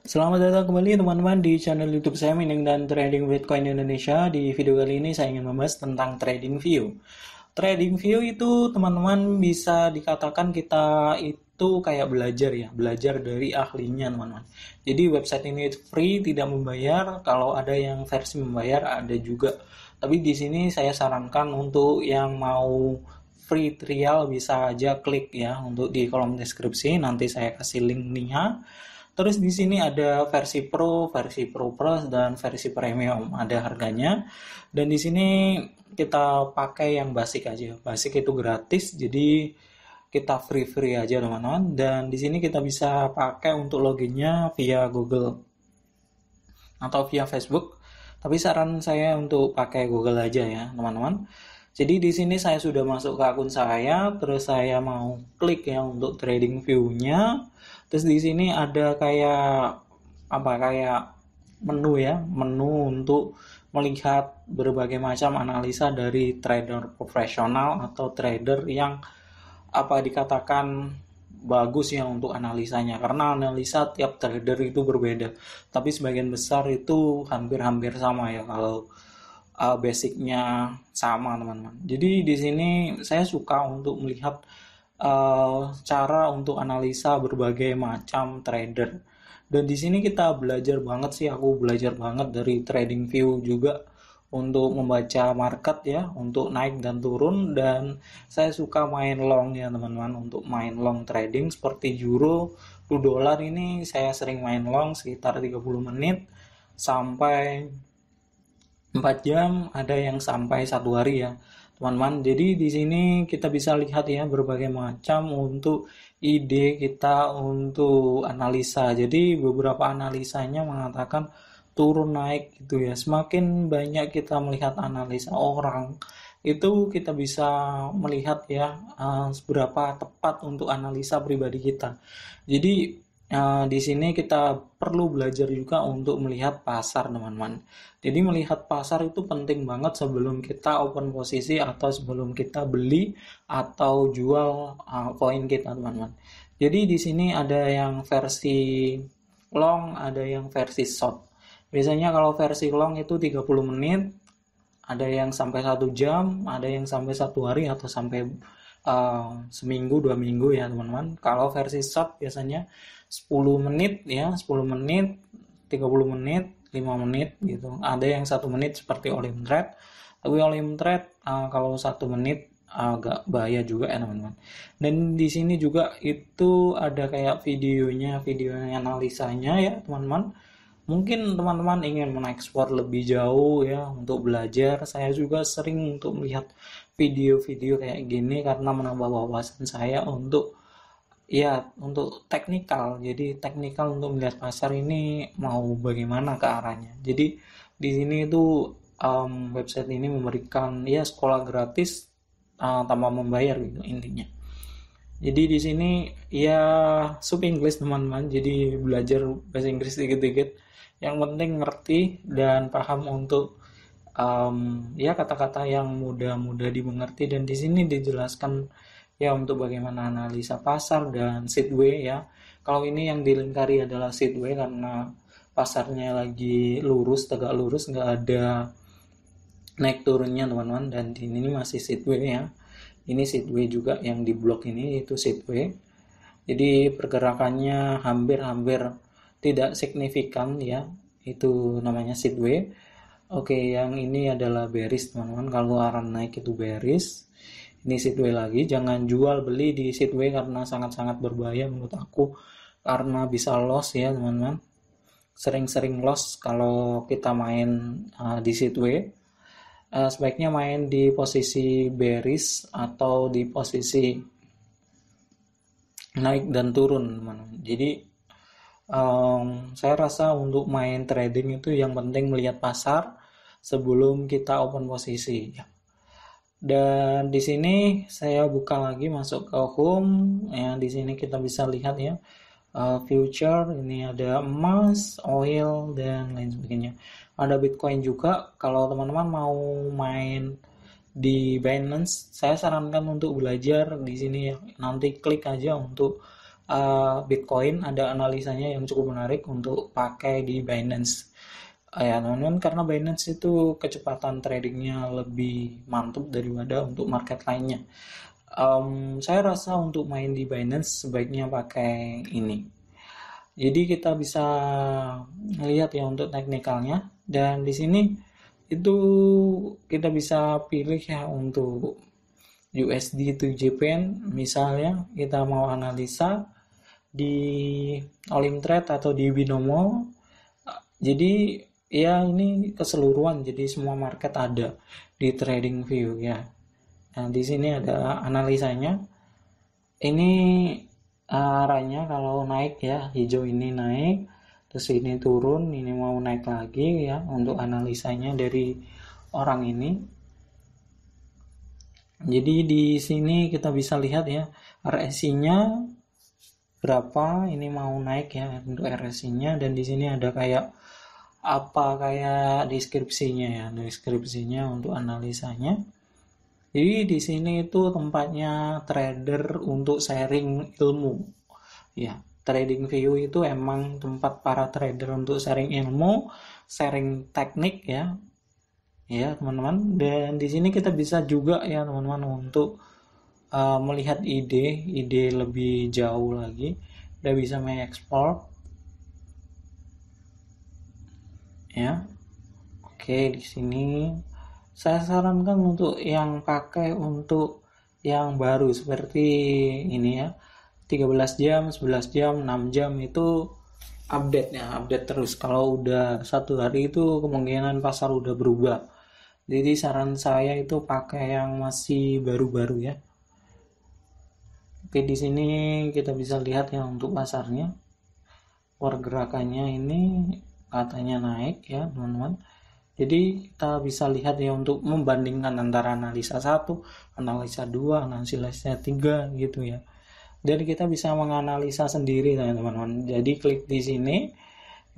Selamat datang kembali teman-teman di channel YouTube saya Mining dan Trading Bitcoin Indonesia. Di video kali ini saya ingin membahas tentang Trading View. Trading View itu teman-teman bisa dikatakan kita itu kayak belajar ya, belajar dari ahlinya teman-teman. Jadi website ini free, tidak membayar. Kalau ada yang versi membayar ada juga. Tapi di sini saya sarankan untuk yang mau free trial bisa aja klik ya untuk di kolom deskripsi. Nanti saya kasih linknya. Terus di sini ada versi Pro Plus dan versi Premium, ada harganya. Dan di sini kita pakai yang basic aja. Basic itu gratis, jadi kita free aja teman-teman. Dan di sini kita bisa pakai untuk loginnya via Google atau via Facebook. Tapi saran saya untuk pakai Google aja ya, teman-teman. Jadi di sini saya sudah masuk ke akun saya, terus saya mau klik ya untuk trading view-nya. Terus di sini ada kayak menu ya, menu untuk melihat berbagai macam analisa dari trader profesional atau trader yang dikatakan bagus ya untuk analisanya, karena analisa tiap trader itu berbeda, tapi sebagian besar itu hampir-hampir sama ya kalau basicnya sama teman-teman. Jadi di sini saya suka untuk melihat cara untuk analisa berbagai macam trader. Dan di sini kita belajar banget sih, aku belajar banget dari trading view juga untuk membaca market ya, untuk naik dan turun. Dan saya suka main long ya teman-teman, untuk main long trading seperti euro, $2 ini saya sering main long sekitar 30 menit sampai 4 jam, ada yang sampai 1 hari ya teman-teman. Jadi di sini kita bisa lihat ya berbagai macam untuk ide kita untuk analisa. Jadi beberapa analisanya mengatakan turun naik gitu ya. Semakin banyak kita melihat analisa orang, itu kita bisa melihat ya seberapa tepat untuk analisa pribadi kita. Jadi di sini kita perlu belajar juga untuk melihat pasar teman-teman. Jadi melihat pasar itu penting banget sebelum kita open posisi atau sebelum kita beli atau jual koin kita teman-teman. Jadi di sini ada yang versi long, ada yang versi short. Biasanya kalau versi long itu 30 menit, ada yang sampai 1 jam, ada yang sampai 1 hari atau sampai seminggu 2 minggu ya teman-teman. Kalau versi short biasanya 10 menit ya, 10 menit, 30 menit, 5 menit gitu. Ada yang 1 menit seperti Olim Trade. Tapi Olim Trade kalau 1 menit agak bahaya juga ya teman-teman. Dan di sini juga itu ada kayak videonya analisanya ya teman-teman. Mungkin teman-teman ingin mengekspor lebih jauh ya untuk belajar. Saya juga sering untuk melihat video-video kayak gini karena menambah wawasan saya untuk untuk teknikal. Jadi teknikal untuk melihat pasar ini mau bagaimana ke arahnya. Jadi di sini itu website ini memberikan ya sekolah gratis tanpa membayar gitu intinya. Jadi di sini ya sub English teman-teman. Jadi belajar bahasa Inggris dikit-dikit. Yang penting ngerti dan paham untuk ya kata-kata yang mudah-mudah dimengerti. Dan di sini dijelaskan ya untuk bagaimana analisa pasar dan sideway ya. Kalau ini yang dilingkari adalah sideway karena pasarnya lagi lurus, tegak lurus, nggak ada naik turunnya teman-teman. Dan di ini masih sideway ya. Ini sideway juga yang di blok ini itu sideway. Jadi pergerakannya hampir-hampir tidak signifikan ya. Itu namanya sideway. Oke, yang ini adalah bearish teman-teman. Kalau arah naik itu bearish. Ini sideway lagi. Jangan jual beli di sideway karena sangat-sangat berbahaya menurut aku. Karena bisa loss ya teman-teman. Sering-sering loss kalau kita main di sideway. Sebaiknya main di posisi bearish atau di posisi naik dan turun teman-teman. Jadi saya rasa untuk main trading itu yang penting melihat pasar sebelum kita open posisi ya. Dan di sini saya buka lagi masuk ke home ya. Di sini kita bisa lihat ya future, ini ada emas, oil dan lain sebagainya. Ada Bitcoin juga. Kalau teman-teman mau main di Binance, saya sarankan untuk belajar di sini ya. Nanti klik aja untuk Bitcoin, ada analisanya yang cukup menarik untuk pakai di Binance. Ya teman-teman, karena Binance itu kecepatan tradingnya lebih mantap daripada untuk market lainnya. Saya rasa untuk main di Binance sebaiknya pakai ini. Jadi kita bisa lihat ya untuk teknikalnya, dan di sini itu kita bisa pilih ya untuk USD to JPN, misalnya kita mau analisa di Olim Trade atau di Binomo. Jadi ya ini keseluruhan, jadi semua market ada di TradingView ya. Nah, di sini ada analisanya. Ini arahnya kalau naik ya, hijau ini naik, terus ini turun, ini mau naik lagi ya, untuk analisanya dari orang ini. Jadi di sini kita bisa lihat ya, RSI-nya berapa, ini mau naik ya untuk RSI-nya, dan di sini ada kayak deskripsinya untuk analisanya. Jadi di sini itu tempatnya trader untuk sharing ilmu. Ya, TradingView itu emang tempat para trader untuk sharing ilmu, sharing teknik ya. Ya, teman-teman. Dan di sini kita bisa juga ya, teman-teman, untuk melihat ide lebih jauh lagi. Kita bisa mengekspor. Ya. Oke, di sini saya sarankan untuk yang pakai untuk yang baru seperti ini ya, 13 jam, 11 jam, 6 jam itu update terus. Kalau udah satu hari itu kemungkinan pasar udah berubah. Jadi saran saya itu pakai yang masih baru-baru ya. Oke, di sini kita bisa lihat ya untuk pasarnya. Pergerakannya ini katanya naik ya, teman-teman. Jadi kita bisa lihat ya untuk membandingkan antara analisa 1, analisa 2, analisa 3 gitu ya. Dan kita bisa menganalisa sendiri teman-teman. Jadi klik di sini,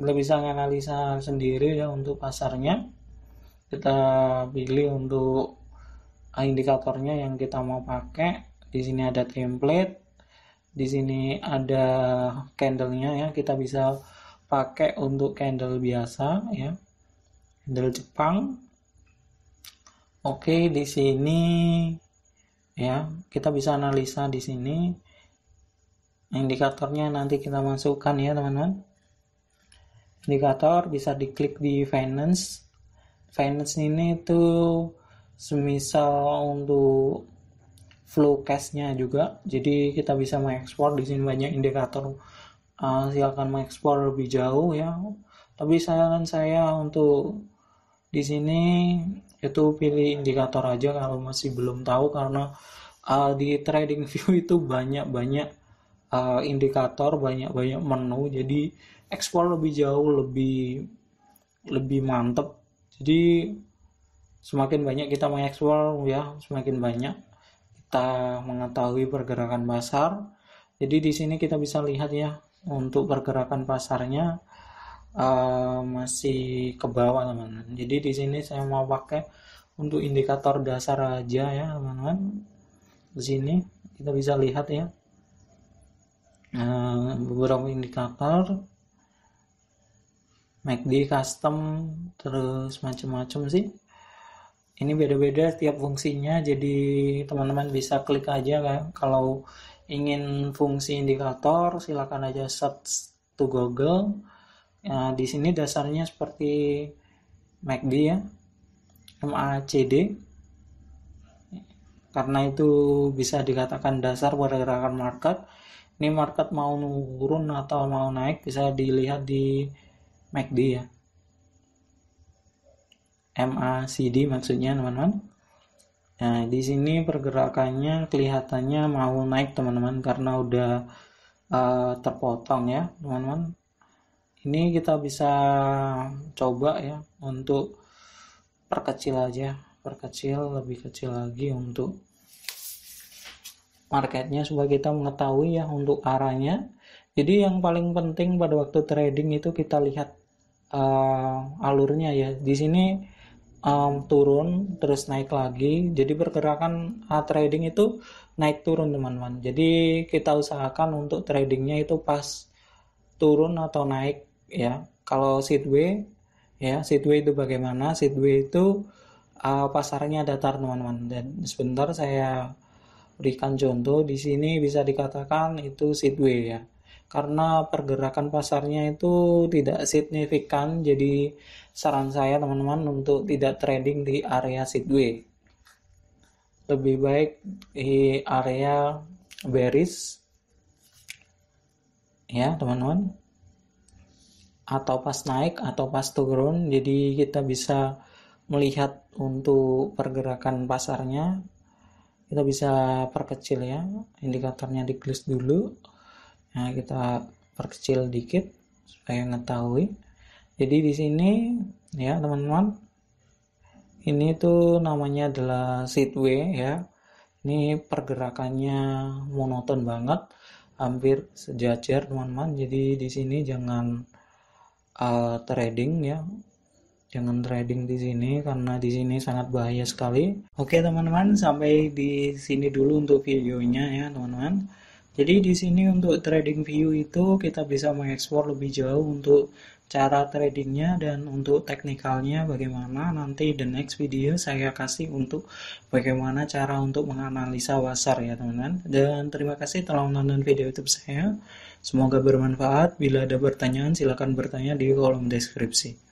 kita bisa menganalisa sendiri ya untuk pasarnya. Kita pilih untuk indikatornya yang kita mau pakai. Di sini ada template, di sini ada candlenya ya. Kita bisa pakai untuk candle biasa ya. Candle Jepang. Oke, di sini ya, kita bisa analisa di sini. Indikatornya nanti kita masukkan ya, teman-teman. Indikator bisa diklik di finance. Finance ini tuh semisal untuk flow cash-nya juga. Jadi kita bisa mengekspor, di sini banyak indikator. Silakan mengekspor lebih jauh ya. Tapi saran saya untuk di sini itu pilih indikator aja kalau masih belum tahu, karena di TradingView itu banyak indikator, banyak menu, jadi ekspor lebih jauh, lebih mantep. Jadi semakin banyak kita mengekspor ya, semakin banyak kita mengetahui pergerakan pasar. Jadi di sini kita bisa lihat ya untuk pergerakan pasarnya masih ke bawah, teman-teman. Jadi di sini saya mau pakai untuk indikator dasar aja ya, teman-teman. Di sini kita bisa lihat ya beberapa indikator MACD, custom, terus macam-macam sih. Ini beda-beda setiap fungsinya, jadi teman-teman bisa klik aja kan. Kalau ingin fungsi indikator silakan aja search to Google. Di sini dasarnya seperti MACD ya, MACD, karena itu bisa dikatakan dasar pergerakan market. Ini market mau turun atau mau naik bisa dilihat di MACD ya, MACD maksudnya, teman-teman. Nah, di sini pergerakannya kelihatannya mau naik, teman-teman, karena udah terpotong ya, teman-teman. Ini kita bisa coba ya untuk perkecil aja, lebih kecil lagi untuk marketnya supaya kita mengetahui ya untuk arahnya. Jadi yang paling penting pada waktu trading itu kita lihat alurnya ya. Di sini turun terus naik lagi. Jadi pergerakan trading itu naik turun teman-teman. Jadi kita usahakan untuk tradingnya itu pas turun atau naik ya. Kalau sideway ya, sideway itu bagaimana? Sideway itu pasarnya datar teman-teman. Dan sebentar saya berikan contoh. Di sini bisa dikatakan itu sideway ya. Karena pergerakan pasarnya itu tidak signifikan, jadi saran saya teman-teman untuk tidak trading di area sideway. Lebih baik di area bearish ya teman-teman, atau pas naik atau pas turun. Jadi kita bisa melihat untuk pergerakan pasarnya, kita bisa perkecil ya, indikatornya di close dulu. Nah, kita perkecil dikit supaya mengetahui. Jadi di sini ya teman-teman, ini tuh namanya adalah sideway ya. Ini pergerakannya monoton banget, hampir sejajar teman-teman. Jadi di sini jangan trading ya. Jangan trading di sini karena di sini sangat bahaya sekali. Oke teman-teman, sampai di sini dulu untuk videonya ya teman-teman. Jadi di sini untuk trading view itu kita bisa mengeksplor lebih jauh untuk cara tradingnya dan untuk teknikalnya bagaimana. Nanti the next video saya kasih untuk bagaimana cara untuk menganalisa pasar ya teman-teman. Dan terima kasih telah menonton video YouTube saya. Semoga bermanfaat. Bila ada pertanyaan silakan bertanya di kolom deskripsi.